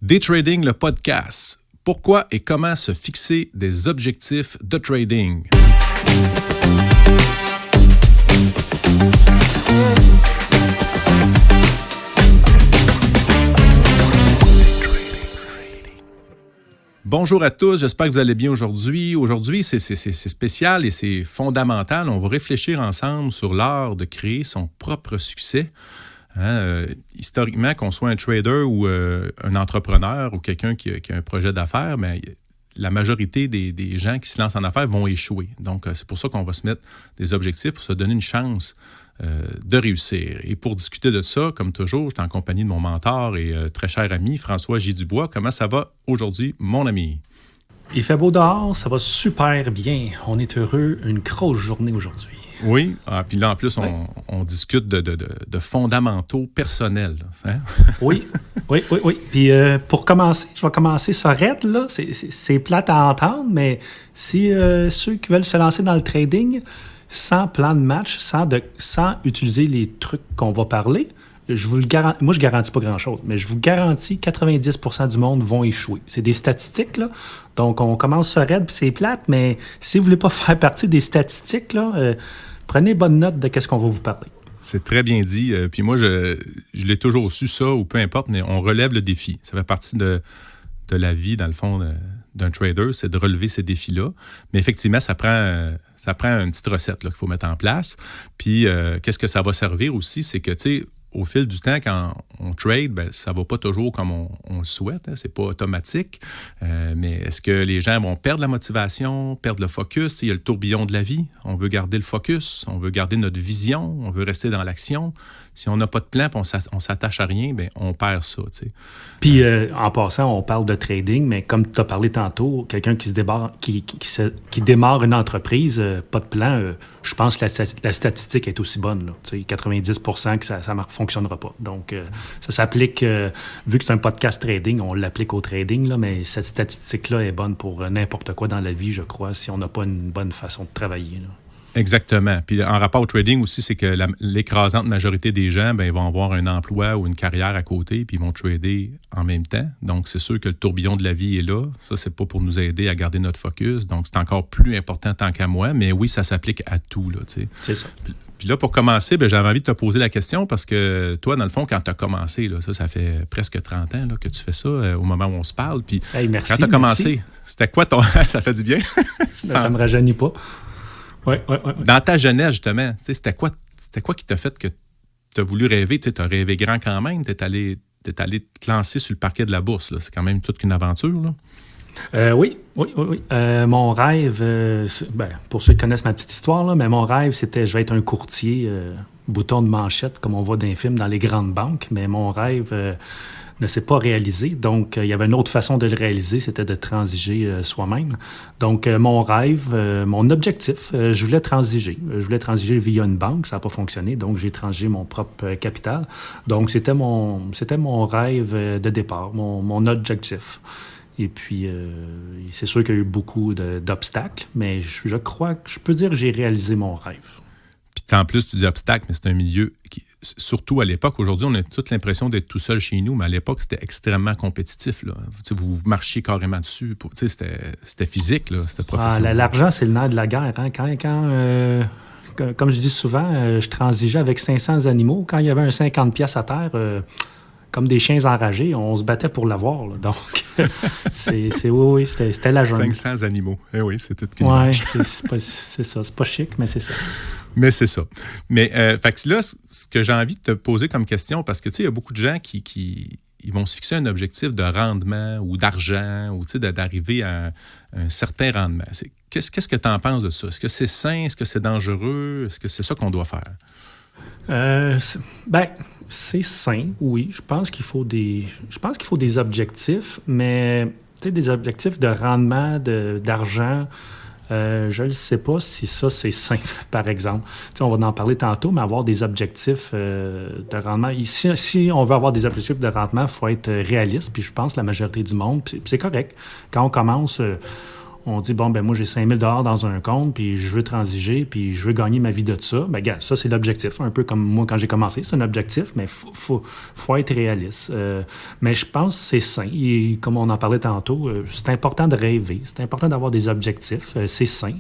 Day Trading, le podcast. Pourquoi et comment se fixer des objectifs de trading? Bonjour à tous, j'espère que vous allez bien aujourd'hui. Aujourd'hui, c'est spécial et c'est fondamental. On va réfléchir ensemble sur l'art de créer son propre succès. Historiquement, qu'on soit un trader ou un entrepreneur ou quelqu'un qui a un projet d'affaires, mais la majorité des gens qui se lancent en affaires vont échouer. Donc, c'est pour ça qu'on va se mettre des objectifs pour se donner une chance de réussir. Et pour discuter de ça, comme toujours, je suis en compagnie de mon mentor et très cher ami, François J. Dubois. Comment ça va aujourd'hui, mon ami? Il fait beau dehors, ça va super bien. On est heureux, une grosse journée aujourd'hui. Oui, puis là, en plus, on discute de fondamentaux personnels. Hein? Oui. Puis pour commencer, je vais commencer ça raide, là. C'est plate à entendre, mais si ceux qui veulent se lancer dans le trading, sans plan de match, sans utiliser les trucs qu'on va parler, je vous le garantis, moi je ne garantis pas grand-chose, mais je vous garantis 90% du monde vont échouer. C'est des statistiques, là. Donc on commence ça raide, puis c'est plate, mais si vous ne voulez pas faire partie des statistiques, là, prenez bonne note de ce qu'on va vous parler. C'est très bien dit. Puis moi, je l'ai toujours su ça, ou peu importe, mais on relève le défi. Ça fait partie de la vie, dans le fond, d'un trader, c'est de relever ces défis-là. Mais effectivement, ça prend une petite recette là, qu'il faut mettre en place. Puis, qu'est-ce que ça va servir aussi? C'est que, tu sais, au fil du temps, quand on trade, ben, ça ne va pas toujours comme on le souhaite. Hein? Ce n'est pas automatique. Mais est-ce que les gens vont perdre la motivation, perdre le focus? Il y a le tourbillon de la vie. On veut garder le focus, on veut garder notre vision, on veut rester dans l'action. Si on n'a pas de plan et on s'attache à rien, bien, on perd ça. T'sais. Puis, en passant, on parle de trading, mais comme tu as parlé tantôt, quelqu'un qui démarre une entreprise, pas de plan, je pense que la statistique est aussi bonne. Là, 90% que ça ne fonctionnera pas. Donc, ça s'applique, vu que c'est un podcast trading, on l'applique au trading, là, mais cette statistique-là est bonne pour n'importe quoi dans la vie, je crois, si on n'a pas une bonne façon de travailler. Là. Exactement. Puis en rapport au trading aussi, c'est que l'écrasante majorité des gens, bien, ils vont avoir un emploi ou une carrière à côté, puis ils vont trader en même temps. Donc, c'est sûr que le tourbillon de la vie est là. Ça, c'est pas pour nous aider à garder notre focus. Donc, c'est encore plus important tant qu'à moi. Mais oui, ça s'applique à tout, là, tu sais. C'est ça. Puis là, pour commencer, bien, j'avais envie de te poser la question parce que toi, dans le fond, quand tu as commencé, là, ça fait presque 30 ans là, que tu fais ça au moment où on se parle. Puis merci, quand tu as commencé, c'était quoi ton... ça fait du bien? Ça me rajeunit pas. Oui. Dans ta jeunesse, justement, c'était quoi qui t'a fait que tu as voulu rêver? Tu as rêvé grand quand même. Tu es allé te lancer sur le parquet de la bourse. Là. C'est quand même toute une aventure. Là. Oui. Mon rêve, pour ceux qui connaissent ma petite histoire, là, mais mon rêve, c'était je vais être un courtier, bouton de manchette, comme on voit dans les films, dans les grandes banques. Mais mon rêve ne s'est pas réalisé. Donc, il y avait une autre façon de le réaliser, c'était de transiger soi-même. Donc, mon rêve, mon objectif, je voulais transiger. Je voulais transiger via une banque, ça n'a pas fonctionné, donc j'ai transigé mon propre capital. Donc, c'était mon rêve de départ, mon objectif. Et puis, c'est sûr qu'il y a eu beaucoup d'obstacles, mais je crois que je peux dire que j'ai réalisé mon rêve. Puis en plus, tu dis obstacle, mais c'est un milieu qui, surtout à l'époque, aujourd'hui, on a toute l'impression d'être tout seul chez nous, mais à l'époque, c'était extrêmement compétitif. Là. Vous marchiez carrément dessus. C'était physique, là, c'était professionnel. L'argent, c'est le nerf de la guerre. Hein? Comme je dis souvent, je transigeais avec 500 animaux. Quand il y avait un 50$ à terre... comme des chiens enragés, on se battait pour l'avoir. Là. Donc, c'était la jungle. 500 animaux. Eh oui, c'est tout une image. C'est ça. C'est pas chic, mais c'est ça. Mais c'est ça. Mais fait que là, ce que j'ai envie de te poser comme question, parce que tu sais, il y a beaucoup de gens qui ils vont se fixer un objectif de rendement ou d'argent ou d'arriver à un certain rendement. Qu'est-ce que tu en penses de ça? Est-ce que c'est sain? Est-ce que c'est dangereux? Est-ce que c'est ça qu'on doit faire? C'est sain, oui. Je pense qu'il faut des objectifs, mais des objectifs de rendement, d'argent. Je ne sais pas si ça, c'est sain, par exemple. On va en parler tantôt, mais avoir des objectifs de rendement. Si on veut avoir des objectifs de rendement, il faut être réaliste. Puis je pense que la majorité du monde, puis c'est correct. Quand on commence, On dit, bon, ben moi, j'ai 5 000 dans un compte, puis je veux transiger, puis je veux gagner ma vie de ça. Ben, gars, ça, c'est l'objectif. Un peu comme moi, quand j'ai commencé, c'est un objectif, mais faut être réaliste. Mais je pense que c'est sain. Et comme on en parlait tantôt, c'est important de rêver. C'est important d'avoir des objectifs. C'est sain.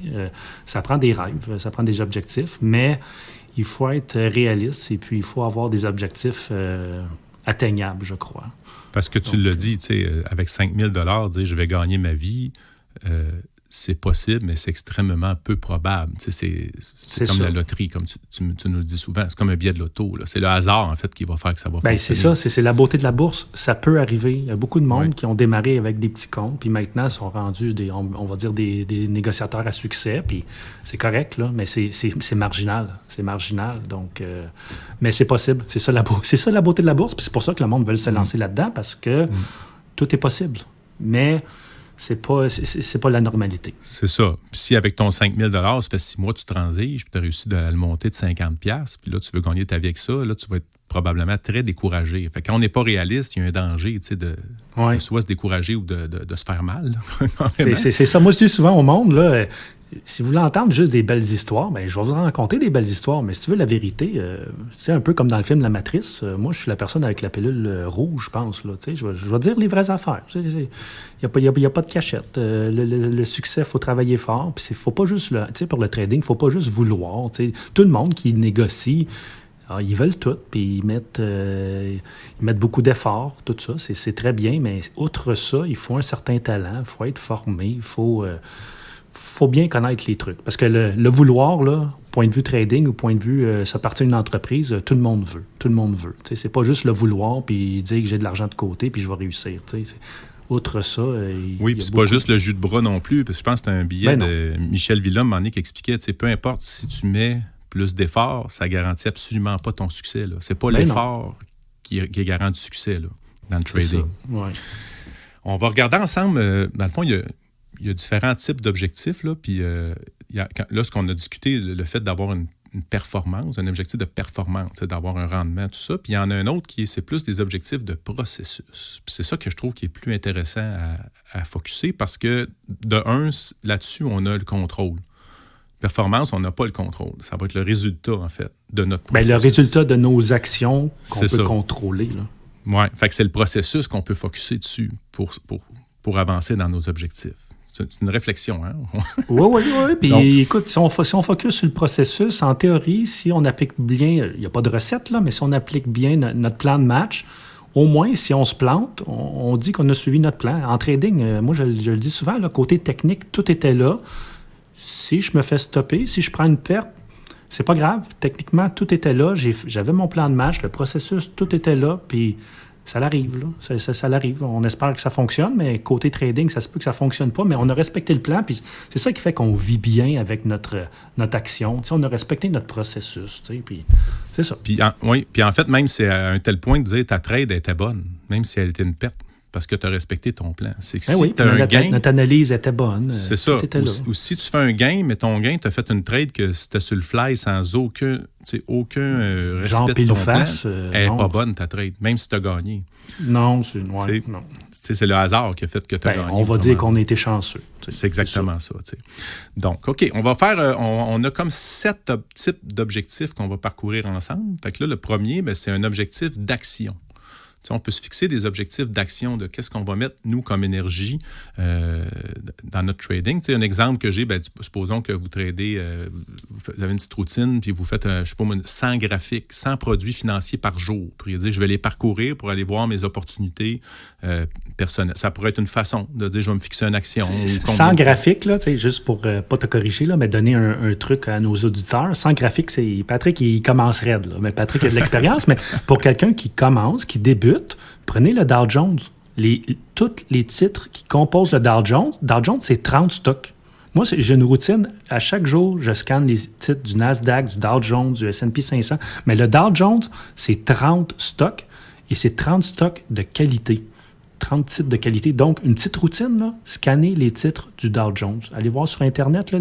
Ça prend des rêves, ça prend des objectifs, mais il faut être réaliste et puis il faut avoir des objectifs atteignables, je crois. Parce que tu l'as dit, tu sais, avec 5 000 dire je vais gagner ma vie, c'est possible, mais c'est extrêmement peu probable. Tu sais, c'est comme ça. La loterie, comme tu nous le dis souvent. C'est comme un billet de loto. Là. C'est le hasard, en fait, qui va faire que ça va fonctionner. C'est ça, c'est la beauté de la bourse. Ça peut arriver. Il y a beaucoup de monde qui ont démarré avec des petits comptes, puis maintenant sont rendus, on va dire, des négociateurs à succès, puis c'est correct, là, mais c'est marginal. C'est marginal, donc... mais c'est possible. C'est ça la beauté de la bourse, puis c'est pour ça que le monde veut se lancer là-dedans, parce que tout est possible. Mais... C'est pas la normalité. C'est ça. Puis si avec ton 5 000 ça fait 6 mois que tu transiges, puis tu as réussi à le monter de 50 $, puis là, tu veux gagner ta vie avec ça, là, tu vas être probablement très découragé. Fait que quand on n'est pas réaliste, il y a un danger, tu sais, de soit se décourager ou de se faire mal. C'est ça. Moi, je dis souvent au monde, là, si vous voulez entendre juste des belles histoires, ben je vais vous raconter des belles histoires. Mais si tu veux la vérité, c'est un peu comme dans le film La Matrice. Moi, je suis la personne avec la pilule rouge, je pense. Là, je vais dire les vraies affaires. Il n'y a pas de cachette. Le succès, il faut travailler fort. Puis faut pas juste, pour le trading, il ne faut pas juste vouloir. Tout le monde qui négocie, ils veulent tout, puis ils mettent beaucoup d'efforts, tout ça. C'est très bien, mais outre ça, il faut un certain talent, il faut être formé, il faut bien connaître les trucs. Parce que le vouloir, là, point de vue trading ou point de vue se partir d'une entreprise, tout le monde veut. Tout le monde veut. C'est pas juste le vouloir puis dire que j'ai de l'argent de côté puis je vais réussir. Outre ça... oui, puis c'est pas juste le jus de bras non plus. Parce que je pense que c'est un billet de Michel Villaume qui expliquait, peu importe si tu mets plus d'efforts, ça garantit absolument pas ton succès. Là. C'est pas l'effort qui est garant du succès là, dans le trading. On va regarder ensemble, dans le fond, il y a différents types d'objectifs. Là, puis là, ce qu'on a discuté, le fait d'avoir une performance, un objectif de performance, d'avoir un rendement, tout ça. Puis il y en a un autre c'est plus des objectifs de processus. Puis c'est ça que je trouve qui est plus intéressant à focusser parce que, de un, là-dessus, on a le contrôle. Performance, on n'a pas le contrôle. Ça va être le résultat, en fait, de notre processus. Le résultat de nos actions qu'on peut contrôler. Oui, fait que c'est le processus qu'on peut focusser dessus pour avancer dans nos objectifs. C'est une réflexion, hein? Oui. Puis écoute, si on focus sur le processus, en théorie, si on applique bien, il n'y a pas de recette, là, mais si on applique bien notre plan de match, au moins, si on se plante, on dit qu'on a suivi notre plan. En trading, moi, je le dis souvent, là, côté technique, tout était là. Si je me fais stopper, si je prends une perte, c'est pas grave. Techniquement, tout était là. J'avais mon plan de match, le processus, tout était là, puis... Ça l'arrive, là. Ça l'arrive. On espère que ça fonctionne, mais côté trading, ça se peut que ça ne fonctionne pas. Mais on a respecté le plan, puis c'est ça qui fait qu'on vit bien avec notre action. T'sais, on a respecté notre processus, puis c'est ça. Puis en fait, même c'est à un tel point de dire ta trade était bonne, même si elle était une perte, parce que tu as respecté ton plan. C'est que si tu as un gain... Notre analyse était bonne. C'est ça. Ou si tu fais un gain, mais ton gain, tu as fait une trade que c'était sur le fly sans aucun respect de ton plan, elle n'est pas bonne, ta trade, même si tu as gagné. Non, c'est le hasard qui a fait que tu as gagné. On va dire qu'on a été chanceux. C'est exactement ça. Donc, OK, on va faire... on a comme 7 types d'objectifs qu'on va parcourir ensemble. Fait que là, le premier, c'est un objectif d'action. On peut se fixer des objectifs d'action de qu'est-ce qu'on va mettre, nous, comme énergie dans notre trading. Un exemple que j'ai, supposons que vous tradez, vous avez une petite routine, puis vous faites, 100 graphiques, 100 produits financiers par jour. Vous pourriez dire, je vais les parcourir pour aller voir mes opportunités personnelles. Ça pourrait être une façon de dire, je vais me fixer une action. 100 graphiques, là, juste pour ne pas te corriger, là, mais donner un truc à nos auditeurs. 100 graphiques, c'est Patrick, il commence raide. Là. Mais Patrick a de l'expérience, mais pour quelqu'un qui commence, qui débute, prenez le Dow Jones. Tous les titres qui composent le Dow Jones, c'est 30 stocks. Moi, j'ai une routine. À chaque jour, je scanne les titres du Nasdaq, du Dow Jones, du S&P 500. Mais le Dow Jones, c'est 30 stocks et c'est 30 stocks de qualité. 30 titres de qualité. Donc, une petite routine, là, scanner les titres du Dow Jones. Allez voir sur Internet, là,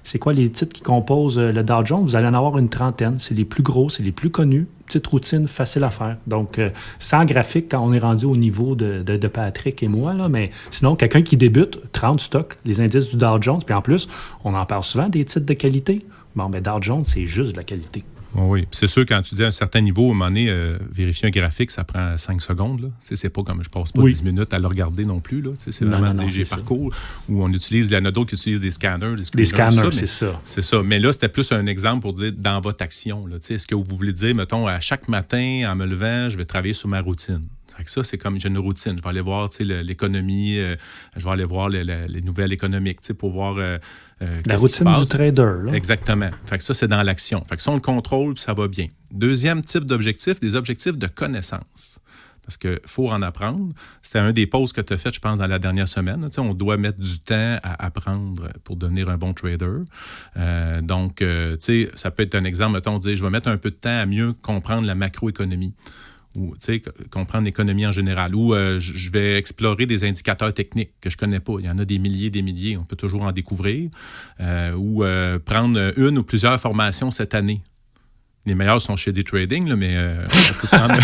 c'est quoi les titres qui composent le Dow Jones. Vous allez en avoir une trentaine. C'est les plus gros, c'est les plus connus. Petite routine, facile à faire. Donc, sans graphique, quand on est rendu au niveau de Patrick et moi, là, mais sinon, quelqu'un qui débute, 30 stocks, les indices du Dow Jones, puis en plus, on en parle souvent des titres de qualité. Bon, ben Dow Jones, c'est juste de la qualité. Oui, puis c'est sûr, quand tu dis à un certain niveau, à un moment donné, vérifier un graphique, ça prend 5 secondes. Là. C'est pas comme je passe pas 10 minutes à le regarder non plus. Là. C'est vraiment des parcours où on utilise, il y en a d'autres qui utilisent des scanners. Des scanners, c'est ça. C'est ça. Mais là, c'était plus un exemple pour dire dans votre action. Là, est-ce que vous voulez dire, mettons, à chaque matin, en me levant, je vais travailler sur ma routine? Ça, c'est comme j'ai une routine. Je vais aller voir l'économie, je vais aller voir les nouvelles économiques pour voir la routine du trader. Là. Exactement. Fait que ça, c'est dans l'action. Fait que ça, on le contrôle puis ça va bien. Deuxième type d'objectif, des objectifs de connaissance. Parce qu'il faut en apprendre. C'était un des posts que tu as fait, je pense, dans la dernière semaine. On doit mettre du temps à apprendre pour devenir un bon trader. Donc, ça peut être un exemple, mettons, dire je vais mettre un peu de temps à mieux comprendre la macroéconomie. Ou comprendre l'économie en général, ou je vais explorer des indicateurs techniques que je ne connais pas. Il y en a des milliers, on peut toujours en découvrir. Ou prendre une ou plusieurs formations cette année. Les meilleurs sont chez des trading, là, mais on peut prendre...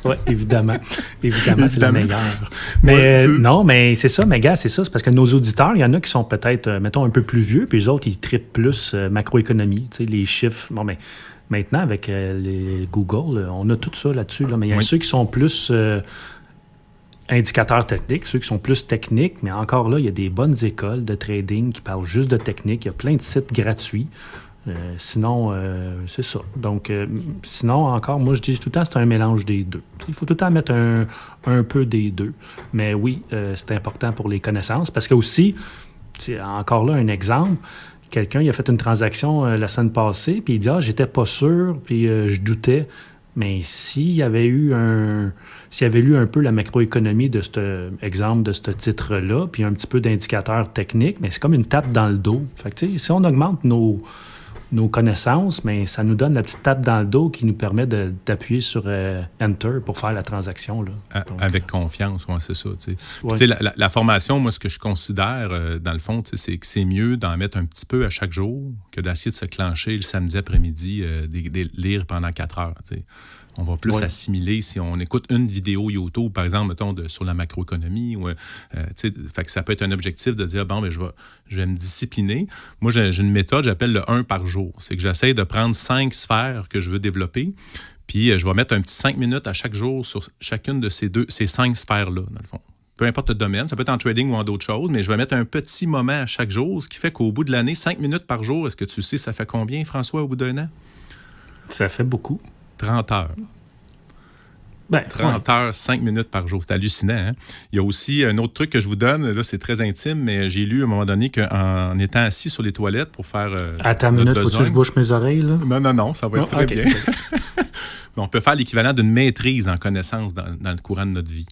Oui, évidemment. Évidemment, c'est la meilleure. Mais non, mais c'est ça, mais gars, c'est ça. C'est parce que nos auditeurs, il y en a qui sont peut-être, mettons, un peu plus vieux, puis les autres, ils traitent plus macroéconomie, les chiffres. Bon, mais maintenant, avec les Google, on a tout ça là-dessus. Là. Mais il y a ceux qui sont plus indicateurs techniques, ceux qui sont plus techniques, mais encore là, il y a des bonnes écoles de trading qui parlent juste de technique. Il y a plein de sites gratuits. Sinon, c'est ça. Donc, sinon, encore, moi, je dis tout le temps, c'est un mélange des deux. Il faut tout le temps mettre un peu des deux. Mais oui, c'est important pour les connaissances parce que aussi, encore là, un exemple, quelqu'un, il a fait une transaction la semaine passée, puis il dit « Ah, j'étais pas sûr, puis je doutais. » Mais s'il y avait eu lu un peu la macroéconomie de cet exemple, de ce titre-là, puis un petit peu d'indicateurs techniques, mais c'est comme une tape dans le dos. Fait que, si on augmente nos connaissances, mais ça nous donne la petite tape dans le dos qui nous permet d'appuyer sur Enter pour faire la transaction. Là. Donc, avec confiance, oui, c'est ça. Puis, la formation, moi, ce que je considère, dans le fond, c'est que c'est mieux d'en mettre un petit peu à chaque jour que d'essayer de se clencher le samedi après-midi, de lire pendant 4 heures. T'sais. On va plus assimiler si on écoute une vidéo YouTube, par exemple, mettons, sur la macroéconomie. Fait que ça peut être un objectif de dire, bon, ben, je vais me discipliner. Moi, j'ai une méthode, j'appelle le 1 par jour. C'est que j'essaie de prendre 5 sphères que je veux développer, puis je vais mettre un petit 5 minutes à chaque jour sur chacune de ces 5 sphères-là, dans le fond. Peu importe le domaine, ça peut être en trading ou en d'autres choses, mais je vais mettre un petit moment à chaque jour, ce qui fait qu'au bout de l'année, 5 minutes par jour, est-ce que tu sais, ça fait combien, François, au bout d'un an? Ça fait beaucoup. 30 heures. 30 heures, 5 minutes par jour. C'est hallucinant. Hein? Il y a aussi un autre truc que je vous donne. Là, c'est très intime, mais j'ai lu à un moment donné qu'en étant assis sur les toilettes pour faire attends une minute, faut que je bouche mes oreilles? Là? Non, ça va être très bien. Mais on peut faire l'équivalent d'une maîtrise en connaissance dans le courant de notre vie.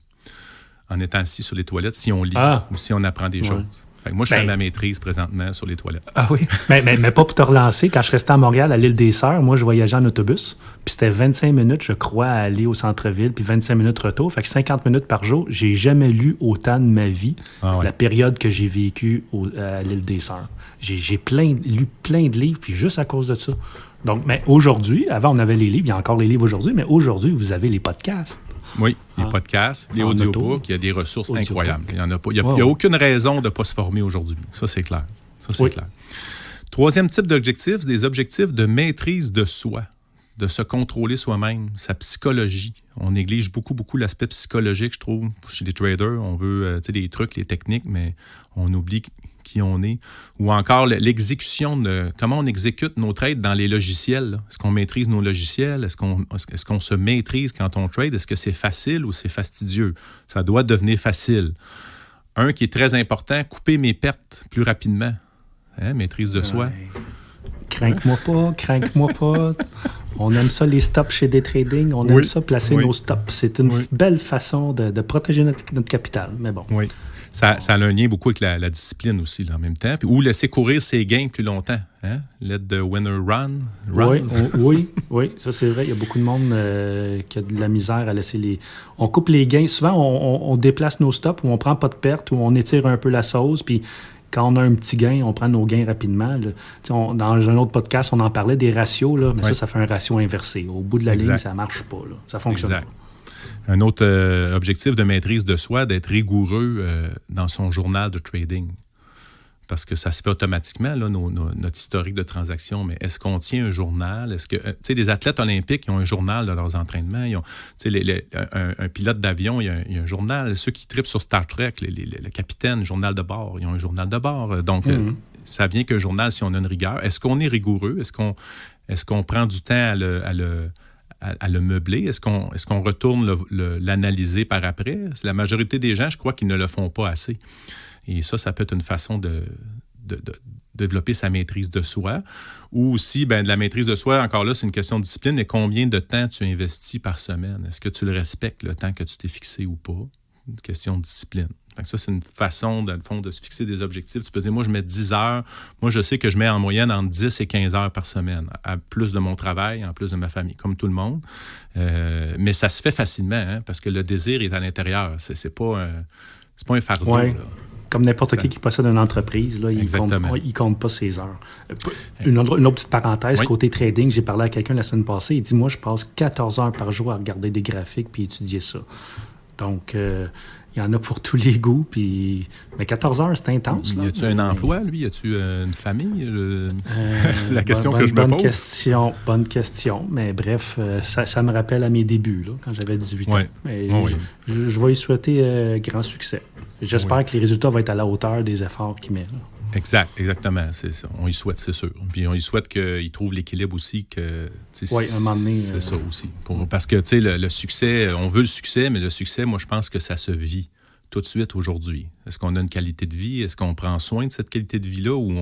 En étant assis sur les toilettes, si on lit ou si on apprend des choses. Fait que moi, je fais ma maîtrise présentement sur les toilettes. Ah oui? mais pas pour te relancer. Quand je restais à Montréal, à l'île des Sœurs, moi, je voyageais en autobus. Puis c'était 25 minutes, je crois, à aller au centre-ville, puis 25 minutes retour. Fait que 50 minutes par jour. J'ai jamais lu autant de ma vie, la période que j'ai vécue à l'île des Sœurs. J'ai lu plein de livres, puis juste à cause de ça. Donc, mais aujourd'hui, avant, on avait les livres, il y a encore les livres aujourd'hui, mais aujourd'hui, vous avez les podcasts. Oui, les podcasts, les audiobooks, il y a des ressources incroyables. Il n'y a aucune raison de ne pas se former aujourd'hui. Ça, c'est clair. Clair. Troisième type d'objectif, des objectifs de maîtrise de soi, de se contrôler soi-même, sa psychologie. On néglige beaucoup l'aspect psychologique, je trouve, chez les traders. On veut des trucs, les techniques, mais on oublie qui on est. Ou encore l'exécution de comment on exécute nos trades dans les logiciels. Là. Est-ce qu'on maîtrise nos logiciels? Est-ce qu'on se maîtrise quand on trade? Est-ce que c'est facile ou c'est fastidieux? Ça doit devenir facile. Un qui est très important, couper mes pertes plus rapidement. Maîtrise de soi. Crainte-moi pas. On aime ça, les stops chez Day Trading. On aime ça, placer nos stops. C'est une belle façon de protéger notre capital. Mais bon. Oui. Ça a un lien beaucoup avec la discipline aussi, là, en même temps. Puis, ou laisser courir ses gains plus longtemps. Hein? Let the winner run. Oui, ça c'est vrai. Il y a beaucoup de monde qui a de la misère à laisser les... On coupe les gains. Souvent, on déplace nos stops ou on prend pas de perte ou on étire un peu la sauce. Puis quand on a un petit gain, on prend nos gains rapidement. Dans un autre podcast, on en parlait des ratios, là, mais ça fait un ratio inversé. Au bout de la ligne, ça ne marche pas. Là. Ça fonctionne pas. Un autre objectif de maîtrise de soi, d'être rigoureux dans son journal de trading. Parce que ça se fait automatiquement, là, notre historique de transactions. Mais est-ce qu'on tient un journal? Est-ce que, tu sais, les athlètes olympiques, ils ont un journal de leurs entraînements. Ils ont, tu sais, un pilote d'avion, il y a un journal. Ceux qui trippent sur Star Trek, le capitaine, le journal de bord, ils ont un journal de bord. Donc, ça vient qu'un journal si on a une rigueur. Est-ce qu'on est rigoureux? Est-ce qu'on prend du temps à le meubler? Est-ce qu'on retourne l'analyser par après? La majorité des gens, je crois qu'ils ne le font pas assez. Et ça peut être une façon de développer sa maîtrise de soi. Ou aussi, de la maîtrise de soi, encore là, c'est une question de discipline. Mais combien de temps tu investis par semaine? Est-ce que tu le respectes, le temps que tu t'es fixé ou pas? Une question de discipline. Donc ça, c'est une façon, dans le fond, de se fixer des objectifs. Tu peux dire, moi, je mets 10 heures. Moi, je sais que je mets en moyenne entre 10 et 15 heures par semaine, à plus de mon travail, en plus de ma famille, comme tout le monde. Mais ça se fait facilement, hein, parce que le désir est à l'intérieur. C'est pas un fardeau. Ouais. Comme n'importe qui possède une entreprise, là, il ne compte pas ses heures. Une autre petite parenthèse, côté trading, j'ai parlé à quelqu'un la semaine passée, il dit, moi, je passe 14 heures par jour à regarder des graphiques puis étudier ça. Donc, il y en a pour tous les goûts, mais 14 heures, c'est intense. Y a-tu un emploi, lui? Y a-tu une famille? C'est la question que je me pose. Bonne question, mais bref, ça me rappelle à mes débuts, là, quand j'avais 18 ans. Je vais lui souhaiter grand succès. J'espère que les résultats vont être à la hauteur des efforts qu'il met. Là. Exactement. C'est ça. On y souhaite, c'est sûr. Puis on y souhaite qu'il trouve l'équilibre aussi. Un moment donné. C'est ça aussi. Parce que, tu sais, le succès, on veut le succès, mais le succès, moi, je pense que ça se vit tout de suite aujourd'hui. Est-ce qu'on a une qualité de vie? Est-ce qu'on prend soin de cette qualité de vie-là ou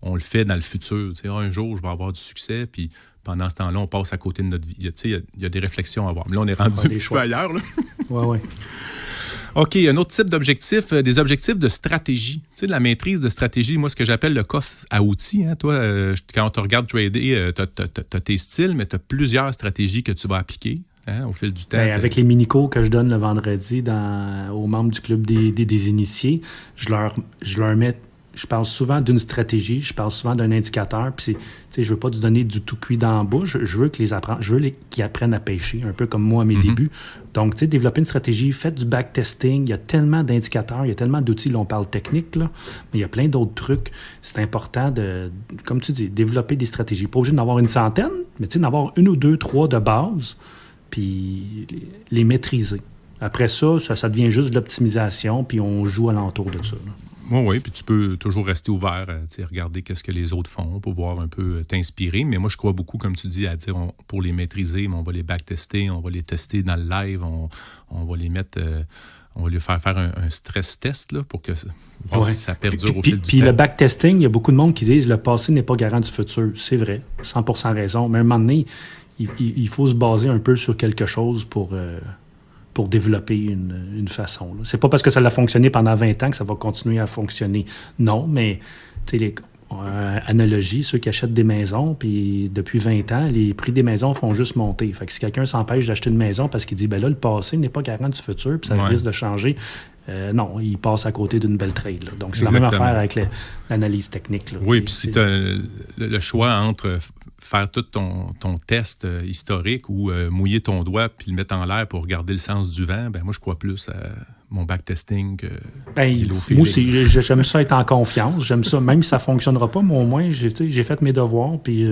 on le fait dans le futur? Tu sais, un jour, je vais avoir du succès, puis pendant ce temps-là, on passe à côté de notre vie. Tu sais, il y a des réflexions à avoir. Mais là, on est rendu un petit peu ailleurs. Là. Oui. OK, un autre type d'objectif, des objectifs de stratégie. Tu sais, de la maîtrise de stratégie, moi, ce que j'appelle le coffre à outils. Hein. Toi, quand on te regarde trader, tu as tes styles, mais tu as plusieurs stratégies que tu vas appliquer au fil du temps. Avec les mini-cours que je donne le vendredi aux membres du club des initiés, je leur mets... Je parle souvent d'une stratégie, je parle souvent d'un indicateur, puis je ne veux pas te donner du tout cuit dans la bouche, je veux qu'ils apprennent à pêcher, un peu comme moi à mes débuts. Donc, développer une stratégie, faites du backtesting, il y a tellement d'indicateurs, il y a tellement d'outils, là, on parle technique, là, mais il y a plein d'autres trucs. C'est important de, comme tu dis, développer des stratégies. Pas obligé d'en avoir une centaine, mais d'en avoir 1 ou 2, 3 de base, puis les maîtriser. Après ça devient juste de l'optimisation, puis on joue alentour de ça. Là. Oui, puis tu peux toujours rester ouvert, regarder qu'est-ce que les autres font pour voir un peu t'inspirer. Mais moi, je crois beaucoup, comme tu dis, à dire pour les maîtriser, on va les backtester, on va les tester dans le live, on va les mettre, on va lui faire un stress test là, pour que voir si ça perdure au fil du temps. Puis le backtesting, il y a beaucoup de monde qui disent le passé n'est pas garant du futur. C'est vrai, 100% raison. Mais à un moment donné, il faut se baser un peu sur quelque chose pour développer une façon. Là. C'est pas parce que ça a fonctionné pendant 20 ans que ça va continuer à fonctionner. Non, mais analogie, ceux qui achètent des maisons, puis depuis 20 ans, les prix des maisons font juste monter. Fait que si quelqu'un s'empêche d'acheter une maison parce qu'il dit là, le passé n'est pas garant du futur, puis ça risque de changer, non, il passe à côté d'une belle trade. Là. Donc, c'est la même affaire avec l'analyse technique. Là. Oui, puis si tu as le choix entre faire tout ton test historique ou mouiller ton doigt puis le mettre en l'air pour regarder le sens du vent, moi, je crois plus à mon backtesting que l'eau feeling. Moi aussi, j'aime ça être en confiance. J'aime ça, même si ça ne fonctionnera pas, mais au moins, j'ai fait mes devoirs, puis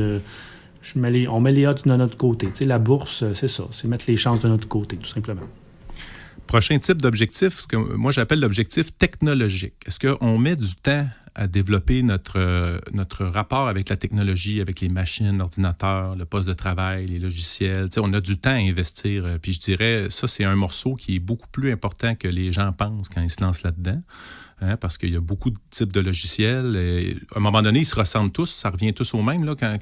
on met les odds de notre côté. La bourse, c'est ça, c'est mettre les chances de notre côté, tout simplement. Prochain type d'objectif, ce que moi j'appelle l'objectif technologique. Est-ce qu'on met du temps à développer notre rapport avec la technologie, avec les machines, l'ordinateur, le poste de travail, les logiciels. Tu sais, on a du temps à investir. Puis je dirais, ça, c'est un morceau qui est beaucoup plus important que les gens pensent quand ils se lancent là-dedans. Hein, parce qu'il y a beaucoup de types de logiciels. Et à un moment donné, ils se ressemblent tous. Ça revient tous au même là, quand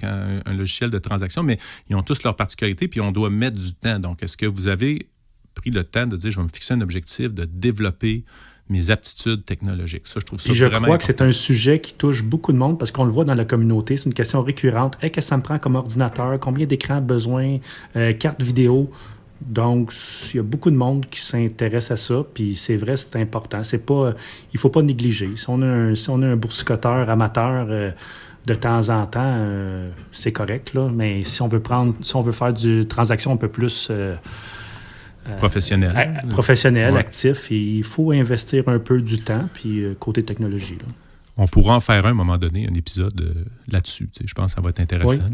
un logiciel de transaction, mais ils ont tous leurs particularités, puis on doit mettre du temps. Donc, est-ce que vous avez pris le temps de dire, je vais me fixer un objectif de développer mes aptitudes technologiques? Ça, je trouve ça vraiment crois que c'est un sujet qui touche beaucoup de monde parce qu'on le voit dans la communauté. C'est une question récurrente. Hey, qu'est-ce que ça me prend comme ordinateur? Combien d'écrans besoin? Carte vidéo? Donc, il y a beaucoup de monde qui s'intéresse à ça, puis c'est vrai, c'est important. C'est pas, il ne faut pas négliger. Si on a un boursicoteur amateur de temps en temps, c'est correct, là. Mais si on veut faire du transaction un peu plus professionnel, actif, il faut investir un peu du temps, puis côté technologie, là. On pourra en faire un moment donné, un épisode là-dessus. Je pense que ça va être intéressant. Oui.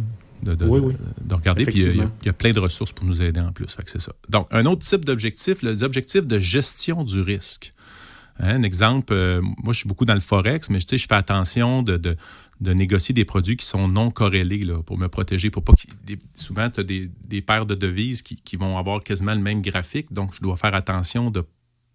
De regarder. Puis il y a plein de ressources pour nous aider en plus. Fait que c'est ça. Donc, un autre type d'objectif, les objectifs de gestion du risque. Hein, un exemple, moi, je suis beaucoup dans le Forex, mais je fais attention de négocier des produits qui sont non corrélés là, pour me protéger. Pour pas souvent, tu as des paires de devises qui vont avoir quasiment le même graphique. Donc, je dois faire attention de ne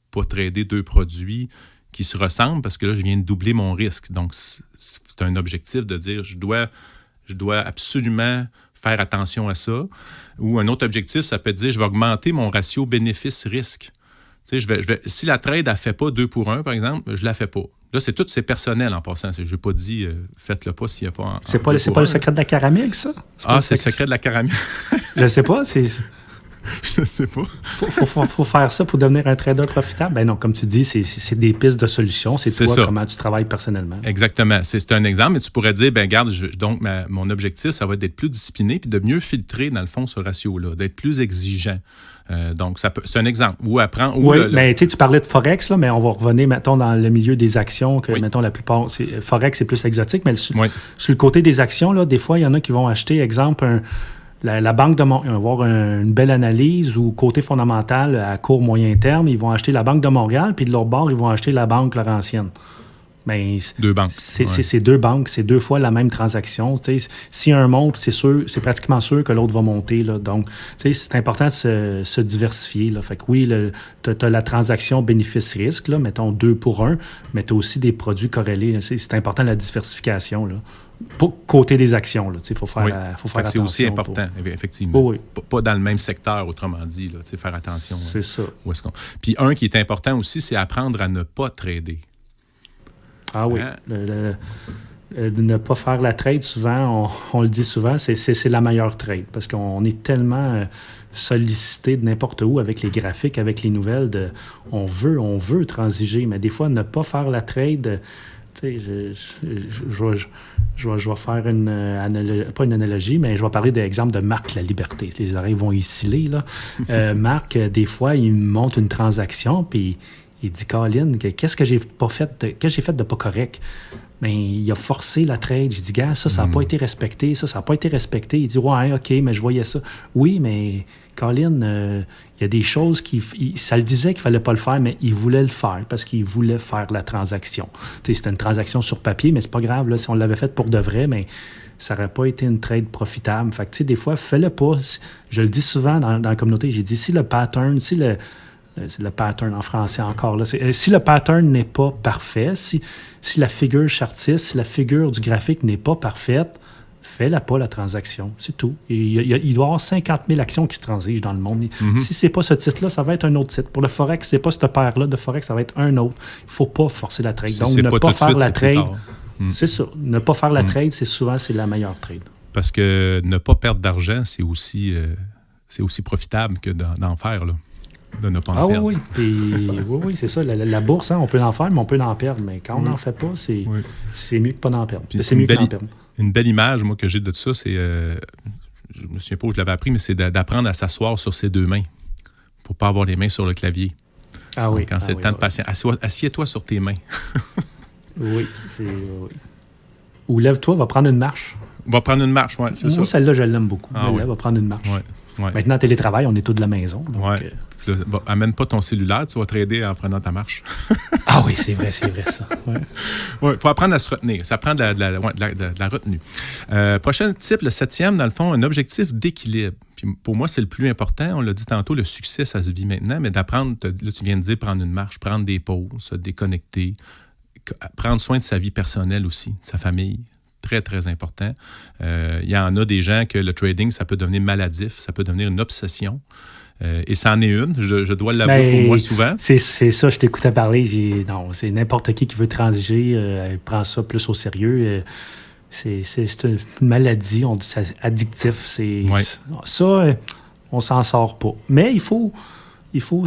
pas trader deux produits qui se ressemblent parce que là, je viens de doubler mon risque. Donc, c'est un objectif de dire, je dois absolument faire attention à ça. Ou un autre objectif, ça peut être de dire, je vais augmenter mon ratio bénéfice-risque. Tu sais, si la trade, elle ne fait pas 2 pour 1, par exemple, je ne la fais pas. Là, c'est personnel en passant. Je n'ai pas dit, faites-le pas s'il n'y a pas... C'est pas le secret de la caramel, ça? C'est le secret de la caramel. Je ne sais pas, Je sais pas. Faut faire ça pour devenir un trader profitable? Ben non, comme tu dis, c'est des pistes de solutions. C'est toi, ça. Comment tu travailles personnellement. Exactement. C'est un exemple, mais tu pourrais dire, regarde, donc mon objectif, ça va être d'être plus discipliné puis de mieux filtrer, dans le fond, ce ratio-là, d'être plus exigeant. Donc, c'est un exemple. Ou apprendre... Oui, mais tu parlais de Forex, là, mais on va revenir, mettons, dans le milieu des actions, que, mettons, la plupart... Forex, c'est plus exotique, mais sur le côté des actions, là, des fois, il y en a qui vont acheter, exemple, la Banque de Montréal, ils vont avoir une belle analyse ou côté fondamental à court, moyen terme, ils vont acheter la Banque de Montréal, puis de l'autre bord, ils vont acheter la Banque Laurentienne. Ben, deux banques. C'est deux banques, c'est 2 fois la même transaction. Si un monte, c'est pratiquement sûr que l'autre va monter. Là. Donc, c'est important de se diversifier. Là. Fait que oui, tu as la transaction bénéfice-risque, là, mettons 2 pour 1, mais tu as aussi des produits corrélés. Là. C'est important la diversification. Là. Pour côté des actions, il faut faire attention. C'est aussi important, effectivement. Oui. Pas dans le même secteur, autrement dit. Là, faire attention. C'est ça. Puis un qui est important aussi, c'est apprendre à ne pas trader. Ah oui. De ne pas faire la trade, souvent, on le dit souvent, c'est la meilleure trade parce qu'on est tellement sollicité de n'importe où avec les graphiques, avec les nouvelles. On veut transiger, mais des fois, ne pas faire la trade... Je vais faire pas une analogie, mais je vais parler d'exemple de Marc La Liberté. Les oreilles vont y sciller, là. Marc, des fois, il monte une transaction, puis il dit, Colin, qu'est-ce que j'ai fait de pas correct? Mais il a forcé la trade. J'ai dit, gars, ça n'a pas été respecté. Ça n'a pas été respecté. Il dit, ouais, OK, mais je voyais ça. Oui, mais Colin, il y a des choses ça le disait qu'il ne fallait pas le faire, mais il voulait le faire parce qu'il voulait faire la transaction. C'était une transaction sur papier, mais c'est pas grave. Là, si on l'avait faite pour de vrai, mais ça n'aurait pas été une trade profitable. Fait que, des fois, fais-le pas. Je le dis souvent dans la communauté. J'ai dit, si le pattern, c'est le pattern en français encore, là. Si le pattern n'est pas parfait, si la figure chartiste, si la figure du graphique n'est pas parfaite, fais-la pas la transaction. C'est tout. Il doit y avoir 50 000 actions qui se transigent dans le monde. Si c'est pas ce titre-là, ça va être un autre titre. Pour le Forex, c'est pas cette paire-là de Forex, ça va être un autre. Il ne faut pas forcer la trade. Donc, ne pas faire la trade, c'est ça. Ne pas faire la trade, c'est la meilleure trade. Parce que ne pas perdre d'argent, c'est aussi profitable que d'en faire, là. De ne pas en perdre. Oui, c'est ça. La bourse, on peut en faire, mais on peut en perdre. Mais quand on n'en fait pas, c'est mieux que pas d'en perdre. C'est mieux qu'en perdre. Une belle image, moi, que j'ai de ça, c'est... je me souviens pas où je l'avais appris, mais c'est d'apprendre à s'asseoir sur ses 2 mains pour ne pas avoir les mains sur le clavier. Ah oui. Donc, quand c'est le temps de patience, assieds-toi sur tes mains. Oui. Ou lève-toi, va prendre une marche. Va prendre une marche, oui, c'est ça. Moi, celle-là, je l'aime beaucoup. Va prendre une marche. Ouais. Maintenant, télétravail, on est tous de la maison. Donc, Puis là, bon, amène pas ton cellulaire, tu vas trader en prenant ta marche. Ah oui, c'est vrai ça. Ouais, faut apprendre à se retenir. Ça prend de la retenue. Prochain type, le 7e, dans le fond, un objectif d'équilibre. Puis pour moi, c'est le plus important. On l'a dit tantôt, le succès, ça se vit maintenant, mais d'apprendre, là, tu viens de dire prendre une marche, prendre des pauses, se déconnecter, prendre soin de sa vie personnelle aussi, de sa famille. Très, très important. Il y en a des gens que le trading, ça peut devenir maladif, ça peut devenir une obsession. Et ça en est une, je dois l'avouer pour moi souvent. C'est ça, je t'écoutais parler. Non, c'est n'importe qui veut transiger, prend ça plus au sérieux. C'est une maladie, on dit c'est addictif. Ça, on s'en sort pas. Mais il faut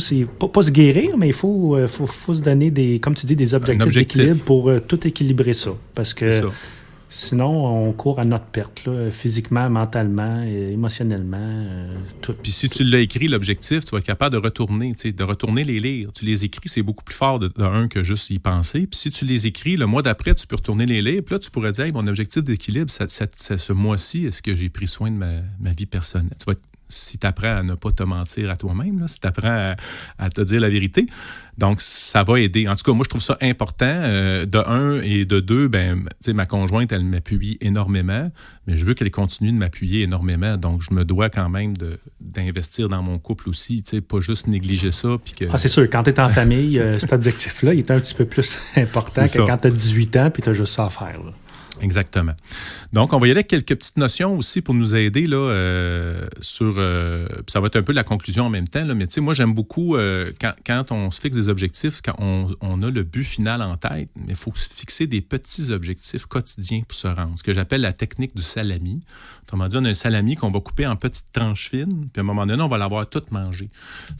c'est pas se guérir, mais il faut se donner comme tu dis, des objectifs d'équilibre pour tout équilibrer ça. Parce que sinon, on court à notre perte, là, physiquement, mentalement, émotionnellement, tout. Puis si tu l'as écrit, l'objectif, tu vas être capable de retourner les lire. Tu les écris, c'est beaucoup plus fort d'un que juste y penser. Puis si tu les écris, le mois d'après, tu peux retourner les lire. Puis là, tu pourrais dire, hey, mon objectif d'équilibre, ce mois-ci, est-ce que j'ai pris soin de ma vie personnelle? Si tu apprends à ne pas te mentir à toi-même, là, si tu apprends à te dire la vérité. Donc, ça va aider. En tout cas, moi, je trouve ça important. De un et de deux, ma conjointe, elle m'appuie énormément, mais je veux qu'elle continue de m'appuyer énormément. Donc, je me dois quand même d'investir dans mon couple aussi, pas juste négliger ça. Puis que... Ah, c'est sûr, quand tu es en famille, cet objectif-là, il est un petit peu plus important que quand tu as 18 ans et tu as juste ça à faire. Là. Exactement. Donc, on va y aller avec quelques petites notions aussi pour nous aider là, sur... ça va être un peu la conclusion en même temps, là, mais tu sais, moi, j'aime beaucoup quand on se fixe des objectifs, quand on a le but final en tête, mais il faut se fixer des petits objectifs quotidiens pour se rendre. Ce que j'appelle la technique du salami. Autrement dit, on a un salami qu'on va couper en petites tranches fines, puis à un moment donné, on va l'avoir toute mangée.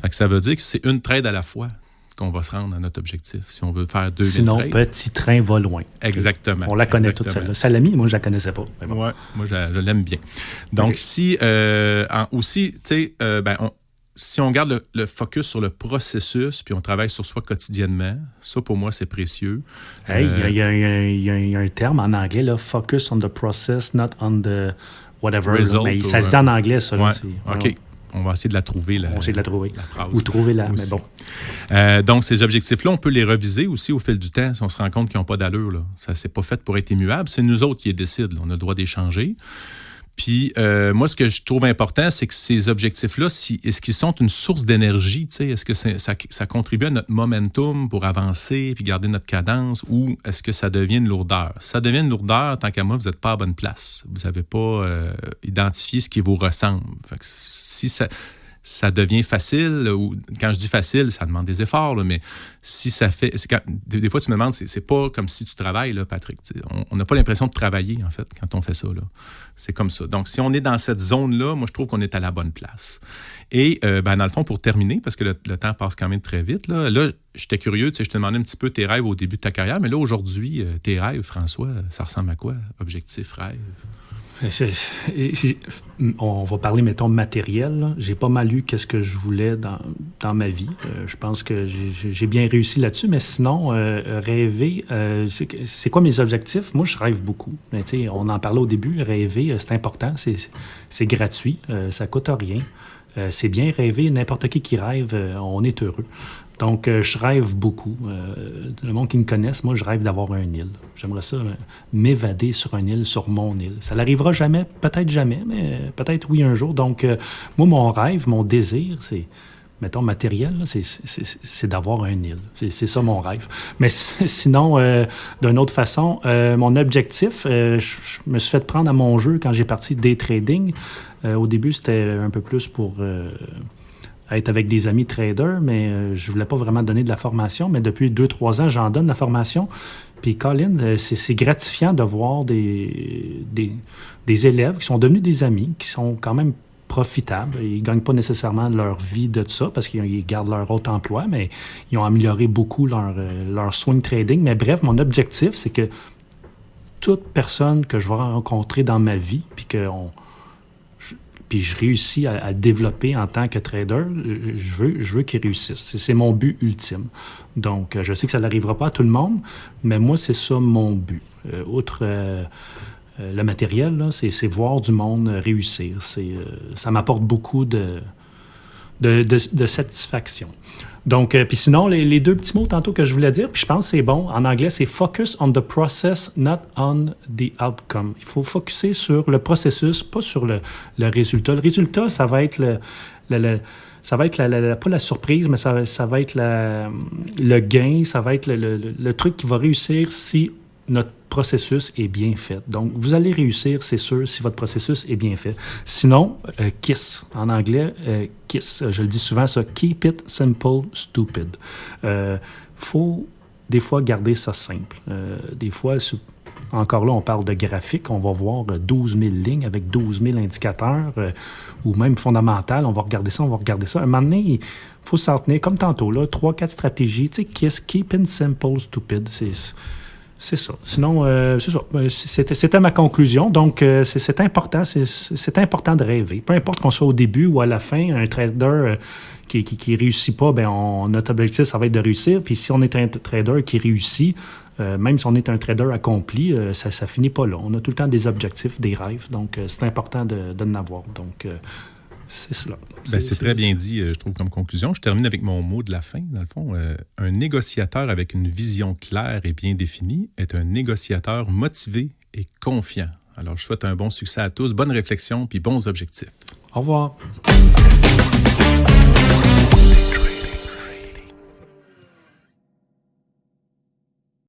Fait que ça veut dire que c'est une trade à la fois qu'on va se rendre à notre objectif. Si on veut faire 2000 Sinon, trades. petit train va loin. Exactement. On la connaît toute celle-là. Salami, moi, je la connaissais pas. Bon. Ouais, moi, je l'aime bien. Donc, si aussi, tu sais, si on garde le focus sur le processus, puis on travaille sur soi quotidiennement, ça, pour moi, c'est précieux. Il y a un terme en anglais, là, focus on the process, not on the whatever. Result, mais ça se dit en anglais, ça. Ouais. Là, OK. On va essayer de la trouver. On va essayer de la trouver. La phrase. Ou trouver-la, mais bon. Donc, ces objectifs-là, on peut les reviser aussi au fil du temps si on se rend compte qu'ils n'ont pas d'allure. Là. Ça, c'est pas fait pour être immuable. C'est nous autres qui les décident. Là. On a le droit d'échanger. Puis, moi, ce que je trouve important, c'est que ces objectifs-là, est-ce qu'ils sont une source d'énergie? Est-ce que ça contribue à notre momentum pour avancer puis garder notre cadence, ou est-ce que ça devient une lourdeur? Si ça devient une lourdeur, tant qu'à moi, vous n'êtes pas à bonne place. Vous n'avez pas identifié ce qui vous ressemble. Fait que si ça devient facile, ou quand je dis facile, ça demande des efforts, là, mais si ça fait... Des fois, tu me demandes, c'est pas comme si tu travailles, là, Patrick. On n'a pas l'impression de travailler, en fait, quand on fait ça. Là. C'est comme ça. Donc, si on est dans cette zone-là, moi, je trouve qu'on est à la bonne place. Et, dans le fond, pour terminer, parce que le temps passe quand même très vite, là j'étais curieux, je te demandais un petit peu tes rêves au début de ta carrière, mais là, aujourd'hui, tes rêves, François, ça ressemble à quoi? Objectif, rêve? On va parler, mettons, matériel. J'ai pas mal eu qu'est-ce que je voulais dans ma vie. Je pense que j'ai bien réussi là-dessus, mais sinon, rêver, c'est quoi mes objectifs? Moi, je rêve beaucoup. Mais, on en parlait au début, rêver, c'est important, c'est gratuit, ça coûte rien. C'est bien rêver, n'importe qui rêve, on est heureux. Donc, je rêve beaucoup. Le monde qui me connaisse, moi, je rêve d'avoir un île. J'aimerais ça, m'évader sur une île, sur mon île. Ça n'arrivera jamais, peut-être jamais, mais peut-être oui un jour. Donc, moi, mon rêve, mon désir, c'est, mettons, matériel, là, c'est d'avoir un île. C'est ça mon rêve. Mais sinon, d'une autre façon, mon objectif, je me suis fait prendre à mon jeu quand j'ai parti day trading. Au début, c'était un peu plus pour... être avec des amis traders, mais je ne voulais pas vraiment donner de la formation. Mais depuis 2-3 ans, j'en donne la formation. Puis, Colin, c'est gratifiant de voir des élèves qui sont devenus des amis, qui sont quand même profitables. Ils ne gagnent pas nécessairement leur vie de ça parce qu'ils gardent leur autre emploi, mais ils ont amélioré beaucoup leur swing trading. Mais bref, mon objectif, c'est que toute personne que je vais rencontrer dans ma vie, puis je réussis à le développer en tant que trader, je veux qu'il réussisse. C'est mon but ultime. Donc, je sais que ça n'arrivera pas à tout le monde, mais moi, c'est ça mon but. Outre le matériel, là, c'est voir du monde réussir. Ça m'apporte beaucoup de de satisfaction. Donc, puis sinon, les deux petits mots tantôt que je voulais dire, puis je pense que c'est bon, en anglais, c'est « focus on the process, not on the outcome ». Il faut focuser sur le processus, pas sur le résultat. Le résultat, ça va être ça va être pas la surprise, mais ça va être le gain, ça va être le truc qui va réussir si notre processus est bien fait. Donc, vous allez réussir, c'est sûr, si votre processus est bien fait. Sinon, KISS, en anglais, KISS, je le dis souvent, ça, Keep it simple, stupid. Faut des fois garder ça simple. Des fois, encore là, on parle de graphique, on va voir 12 000 lignes avec 12 000 indicateurs, ou même fondamental, on va regarder ça. À un moment donné, il faut s'en tenir, comme tantôt, là, 3-4 stratégies, tu sais, KISS, Keep it simple, stupid, c'est ça. Sinon, c'est ça. C'était ma conclusion. Donc, c'est important. C'est important de rêver. Peu importe qu'on soit au début ou à la fin, un trader qui réussit pas, notre objectif, ça va être de réussir. Puis si on est un trader qui réussit, même si on est un trader accompli, ça finit pas là. On a tout le temps des objectifs, des rêves. Donc, c'est important de en avoir. Donc, c'est cela. C'est très bien dit, je trouve, comme conclusion. Je termine avec mon mot de la fin. Dans le fond, un négociateur avec une vision claire et bien définie est un négociateur motivé et confiant. Alors, je souhaite un bon succès à tous, bonne réflexion puis bons objectifs. Au revoir.